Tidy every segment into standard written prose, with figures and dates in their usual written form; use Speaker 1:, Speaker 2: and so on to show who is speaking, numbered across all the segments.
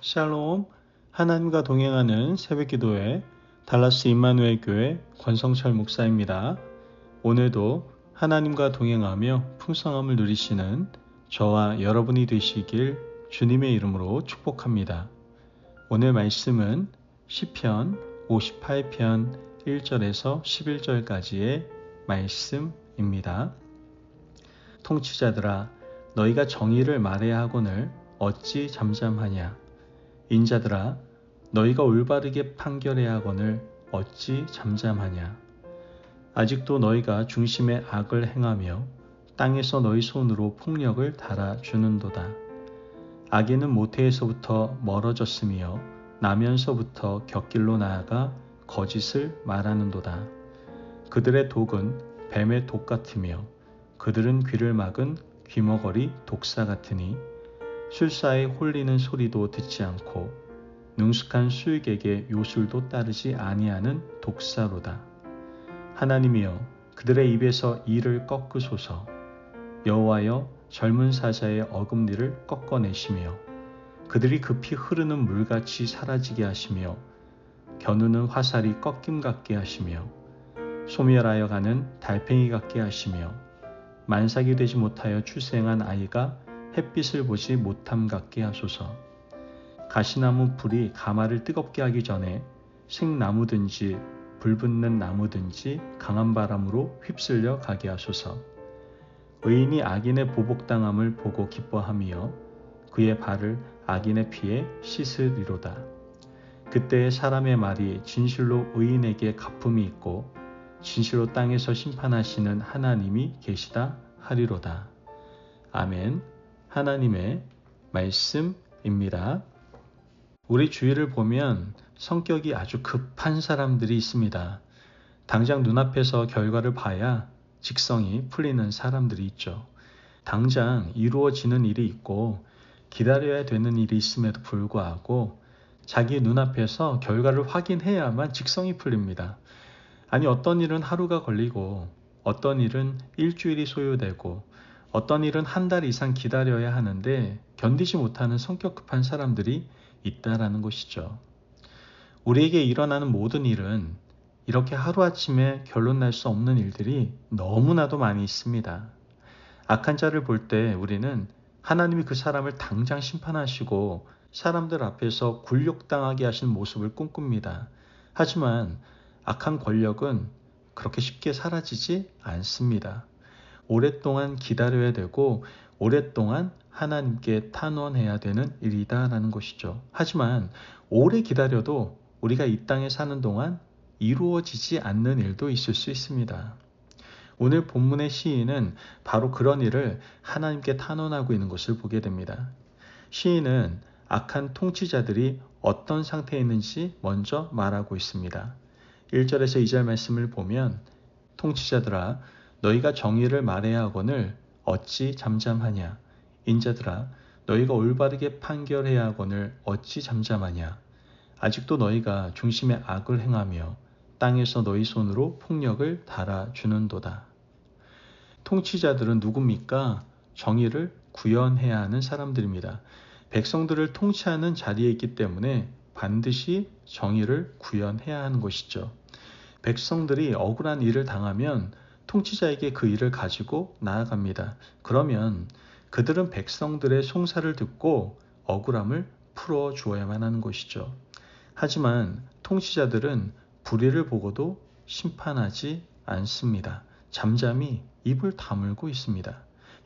Speaker 1: 샬롬, 하나님과 동행하는 새벽기도회 달라스 임마누엘 교회 권성철 목사입니다. 오늘도 하나님과 동행하며 풍성함을 누리시는 저와 여러분이 되시길 주님의 이름으로 축복합니다. 오늘 말씀은 시편 58편 1절에서 11절까지의 말씀입니다. 통치자들아, 너희가 정의를 말해야 하거늘 어찌 잠잠하냐? 인자들아, 너희가 올바르게 판결해야 하거늘 어찌 잠잠하냐? 아직도 너희가 중심에 악을 행하며 땅에서 너희 손으로 폭력을 달아주는도다. 악인은 모태에서부터 멀어졌으며 나면서부터 곁길로 나아가 거짓을 말하는도다. 그들의 독은 뱀의 독 같으며 그들은 귀를 막은 귀머거리 독사 같으니 술사에 홀리는 소리도 듣지 않고 능숙한 수익에게 요술도 따르지 아니하는 독사로다. 하나님이여, 그들의 입에서 이를 꺾으소서. 여호와여, 젊은 사자의 어금니를 꺾어내시며 그들이 급히 흐르는 물같이 사라지게 하시며 겨누는 화살이 꺾임 같게 하시며 소멸하여 가는 달팽이 같게 하시며 만삭이 되지 못하여 출생한 아이가 햇빛을 보지 못함 같게 하소서. 가시나무 풀이 가마를 뜨겁게 하기 전에 생나무든지 불붙는 나무든지 강한 바람으로 휩쓸려 가게 하소서. 의인이 악인의 보복당함을 보고 기뻐하며 그의 발을 악인의 피에 씻으리로다. 그때의 사람의 말이 진실로 의인에게 갚음이 있고 진실로 땅에서 심판하시는 하나님이 계시다 하리로다. 아멘. 하나님의 말씀입니다. 우리 주위를 보면 성격이 아주 급한 사람들이 있습니다. 당장 눈앞에서 결과를 봐야 직성이 풀리는 사람들이 있죠. 당장 이루어지는 일이 있고 기다려야 되는 일이 있음에도 불구하고 자기 눈앞에서 결과를 확인해야만 직성이 풀립니다. 아니, 어떤 일은 하루가 걸리고 어떤 일은 일주일이 소요되고 어떤 일은 한 달 이상 기다려야 하는데 견디지 못하는 성격 급한 사람들이 있다라는 것이죠. 우리에게 일어나는 모든 일은 이렇게 하루아침에 결론 날 수 없는 일들이 너무나도 많이 있습니다. 악한 자를 볼 때 우리는 하나님이 그 사람을 당장 심판하시고 사람들 앞에서 굴욕당하게 하신 모습을 꿈꿉니다. 하지만 악한 권력은 그렇게 쉽게 사라지지 않습니다. 오랫동안 기다려야 되고 오랫동안 하나님께 탄원해야 되는 일이다라는 것이죠. 하지만 오래 기다려도 우리가 이 땅에 사는 동안 이루어지지 않는 일도 있을 수 있습니다. 오늘 본문의 시인은 바로 그런 일을 하나님께 탄원하고 있는 것을 보게 됩니다. 시인은 악한 통치자들이 어떤 상태에 있는지 먼저 말하고 있습니다. 1절에서 2절 말씀을 보면 통치자들아, 너희가 정의를 말해야 하거늘 어찌 잠잠하냐? 인자들아, 너희가 올바르게 판결해야 하거늘 어찌 잠잠하냐? 아직도 너희가 중심에 악을 행하며 땅에서 너희 손으로 폭력을 달아주는도다. 통치자들은 누굽니까? 정의를 구현해야 하는 사람들입니다. 백성들을 통치하는 자리에 있기 때문에 반드시 정의를 구현해야 하는 것이죠. 백성들이 억울한 일을 당하면 통치자에게 그 일을 가지고 나아갑니다. 그러면 그들은 백성들의 송사를 듣고 억울함을 풀어주어야만 하는 것이죠. 하지만 통치자들은 불의를 보고도 심판하지 않습니다. 잠잠히 입을 다물고 있습니다.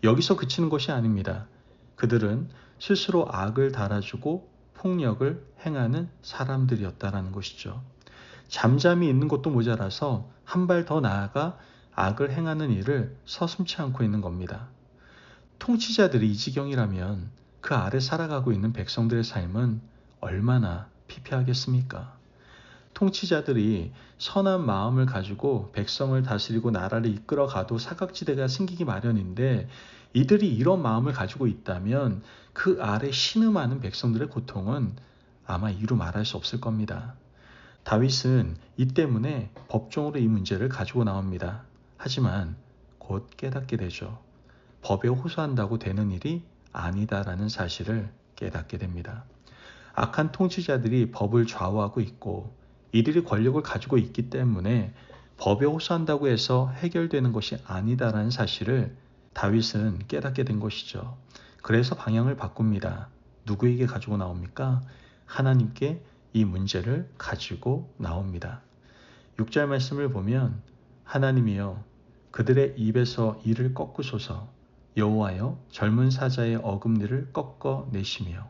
Speaker 1: 여기서 그치는 것이 아닙니다. 그들은 스스로 악을 달아주고 폭력을 행하는 사람들이었다라는 것이죠. 잠잠히 있는 것도 모자라서 한 발 더 나아가 악을 행하는 일을 서슴지 않고 있는 겁니다. 통치자들이 이 지경이라면 그 아래 살아가고 있는 백성들의 삶은 얼마나 피폐하겠습니까? 통치자들이 선한 마음을 가지고 백성을 다스리고 나라를 이끌어가도 사각지대가 생기기 마련인데 이들이 이런 마음을 가지고 있다면 그 아래 신음하는 백성들의 고통은 아마 이루 말할 수 없을 겁니다. 다윗은 이 때문에 법정으로 이 문제를 가지고 나옵니다. 하지만 곧 깨닫게 되죠. 법에 호소한다고 되는 일이 아니다라는 사실을 깨닫게 됩니다. 악한 통치자들이 법을 좌우하고 있고 이들이 권력을 가지고 있기 때문에 법에 호소한다고 해서 해결되는 것이 아니다라는 사실을 다윗은 깨닫게 된 것이죠. 그래서 방향을 바꿉니다. 누구에게 가지고 나옵니까? 하나님께 이 문제를 가지고 나옵니다. 6절 말씀을 보면 하나님이여 그들의 입에서 이를 꺾으소서 여호와여 젊은 사자의 어금니를 꺾어내시며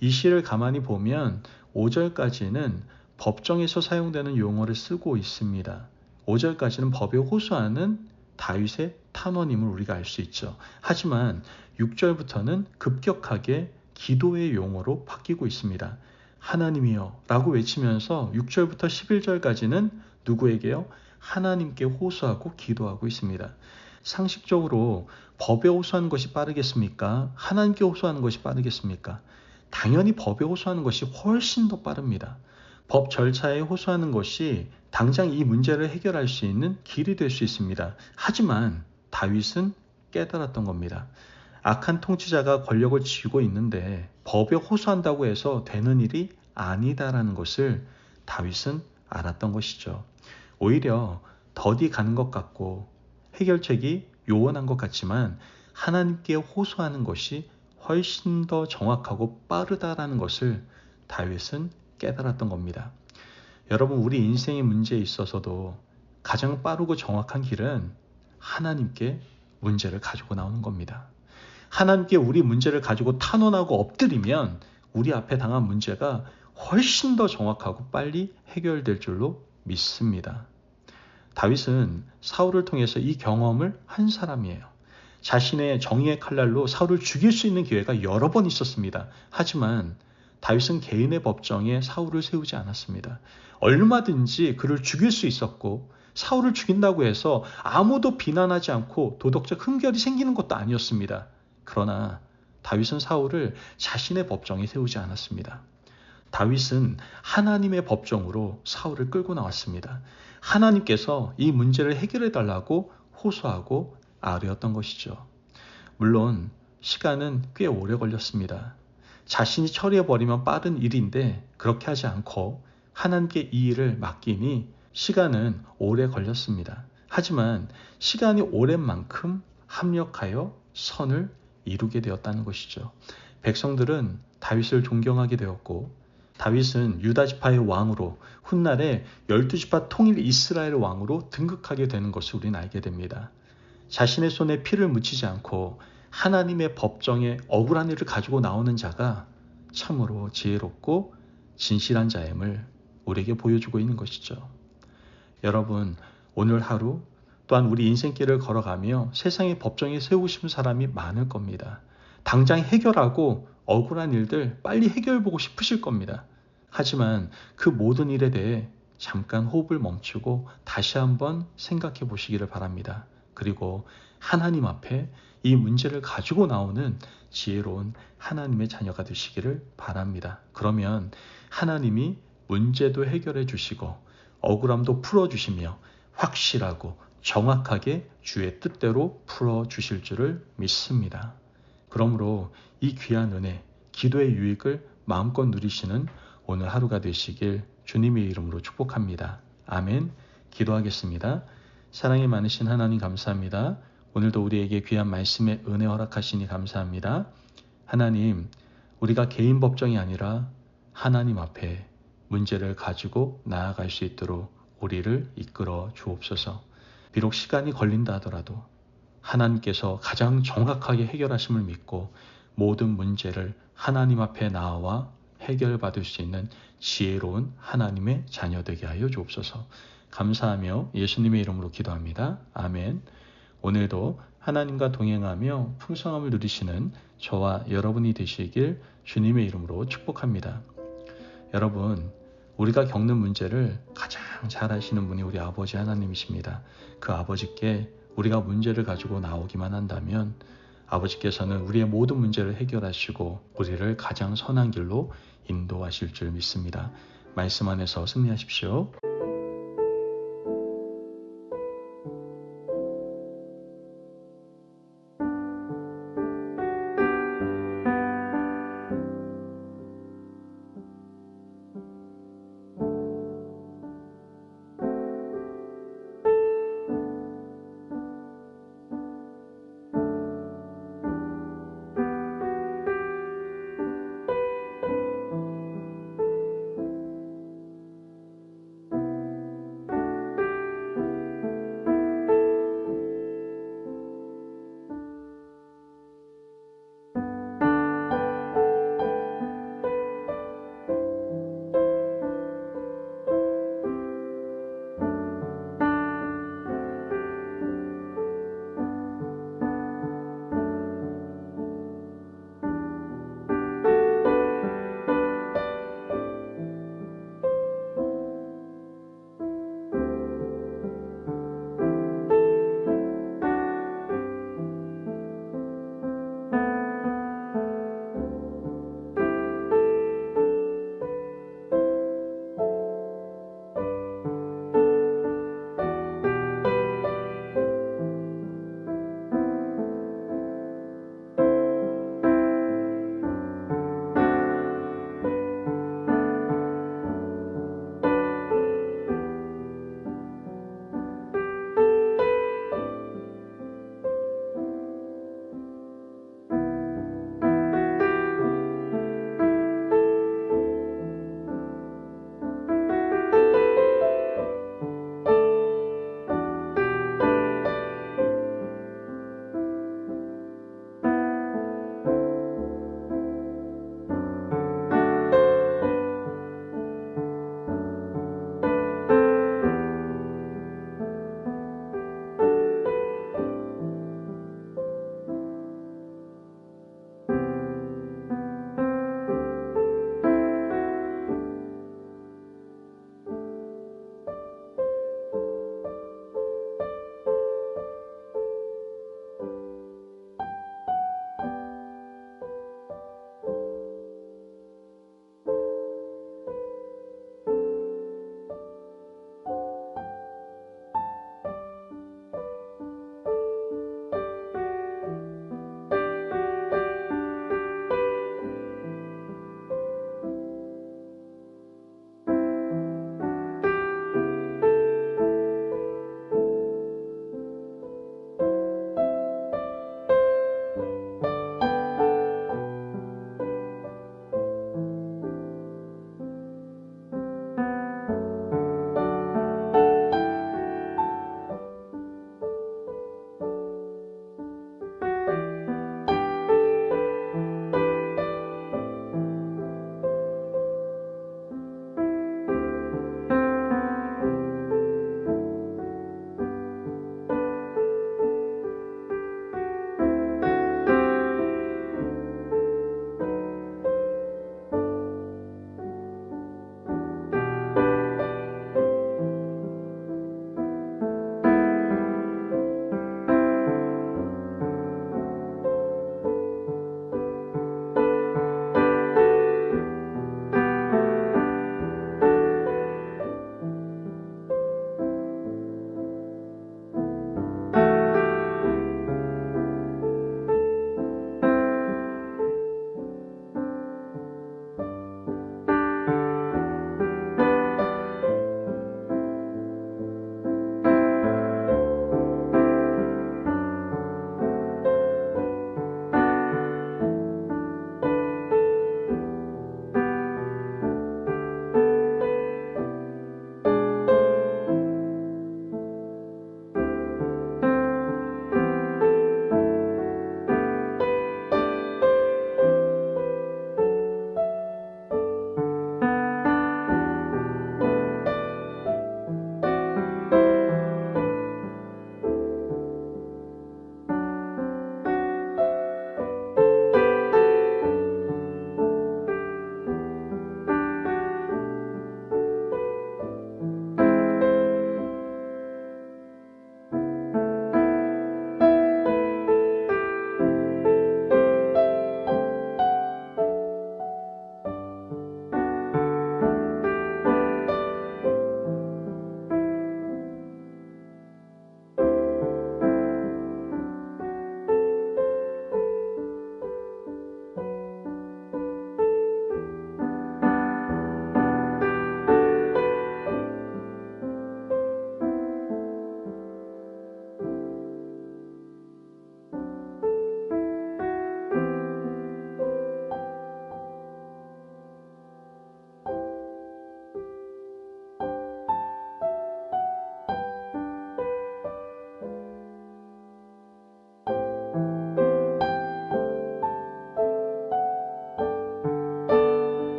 Speaker 1: 이 시를 가만히 보면 5절까지는 법정에서 사용되는 용어를 쓰고 있습니다. 5절까지는 법에 호소하는 다윗의 탄원임을 우리가 알 수 있죠. 하지만 6절부터는 급격하게 기도의 용어로 바뀌고 있습니다. 하나님이여 라고 외치면서 6절부터 11절까지는 누구에게요? 하나님께 호소하고 기도하고 있습니다. 상식적으로 법에 호소하는 것이 빠르겠습니까? 하나님께 호소하는 것이 빠르겠습니까? 당연히 법에 호소하는 것이 훨씬 더 빠릅니다. 법 절차에 호소하는 것이 당장 이 문제를 해결할 수 있는 길이 될 수 있습니다. 하지만 다윗은 깨달았던 겁니다. 악한 통치자가 권력을 쥐고 있는데 법에 호소한다고 해서 되는 일이 아니다라는 것을 다윗은 알았던 것이죠. 오히려 더디 가는 것 같고 해결책이 요원한 것 같지만 하나님께 호소하는 것이 훨씬 더 정확하고 빠르다라는 것을 다윗은 깨달았던 겁니다. 여러분, 우리 인생의 문제에 있어서도 가장 빠르고 정확한 길은 하나님께 문제를 가지고 나오는 겁니다. 하나님께 우리 문제를 가지고 탄원하고 엎드리면 우리 앞에 당한 문제가 훨씬 더 정확하고 빨리 해결될 줄로 믿습니다. 다윗은 사울을 통해서 이 경험을 한 사람이에요. 자신의 정의의 칼날로 사울을 죽일 수 있는 기회가 여러 번 있었습니다. 하지만 다윗은 개인의 법정에 사울을 세우지 않았습니다. 얼마든지 그를 죽일 수 있었고 사울을 죽인다고 해서 아무도 비난하지 않고 도덕적 흠결이 생기는 것도 아니었습니다. 그러나 다윗은 사울을 자신의 법정에 세우지 않았습니다. 다윗은 하나님의 법정으로 사울을 끌고 나왔습니다. 하나님께서 이 문제를 해결해 달라고 호소하고 아뢰었던 것이죠. 물론 시간은 꽤 오래 걸렸습니다. 자신이 처리해버리면 빠른 일인데 그렇게 하지 않고 하나님께 이 일을 맡기니 시간은 오래 걸렸습니다. 하지만 시간이 오랜 만큼 합력하여 선을 이루게 되었다는 것이죠. 백성들은 다윗을 존경하게 되었고 다윗은 유다 지파의 왕으로 훗날에 12지파 통일 이스라엘 왕으로 등극하게 되는 것을 우리는 알게 됩니다. 자신의 손에 피를 묻히지 않고 하나님의 법정에 억울한 일을 가지고 나오는 자가 참으로 지혜롭고 진실한 자임을 우리에게 보여주고 있는 것이죠. 여러분, 오늘 하루 또한 우리 인생길을 걸어가며 세상의 법정에 세우고 싶은 사람이 많을 겁니다. 당장 해결하고 억울한 일들 빨리 해결해보고 싶으실 겁니다. 하지만 그 모든 일에 대해 잠깐 호흡을 멈추고 다시 한번 생각해 보시기를 바랍니다. 그리고 하나님 앞에 이 문제를 가지고 나오는 지혜로운 하나님의 자녀가 되시기를 바랍니다. 그러면 하나님이 문제도 해결해 주시고 억울함도 풀어주시며 확실하고 정확하게 주의 뜻대로 풀어주실 줄을 믿습니다. 그러므로 이 귀한 은혜, 기도의 유익을 마음껏 누리시는 오늘 하루가 되시길 주님의 이름으로 축복합니다. 아멘. 기도하겠습니다. 사랑이 많으신 하나님 감사합니다. 오늘도 우리에게 귀한 말씀의 은혜 허락하시니 감사합니다. 하나님, 우리가 개인 법정이 아니라 하나님 앞에 문제를 가지고 나아갈 수 있도록 우리를 이끌어 주옵소서. 비록 시간이 걸린다 하더라도 하나님께서 가장 정확하게 해결하심을 믿고 모든 문제를 하나님 앞에 나와 해결받을 수 있는 지혜로운 하나님의 자녀 되게 하여 주옵소서. 감사하며 예수님의 이름으로 기도합니다. 아멘. 오늘도 하나님과 동행하며 풍성함을 누리시는 저와 여러분이 되시길 주님의 이름으로 축복합니다. 여러분, 우리가 겪는 문제를 가장 잘 아시는 분이 우리 아버지 하나님이십니다. 그 아버지께 우리가 문제를 가지고 나오기만 한다면 아버지께서는 우리의 모든 문제를 해결하시고 우리를 가장 선한 길로 인도하실 줄 믿습니다. 말씀 안에서 승리하십시오.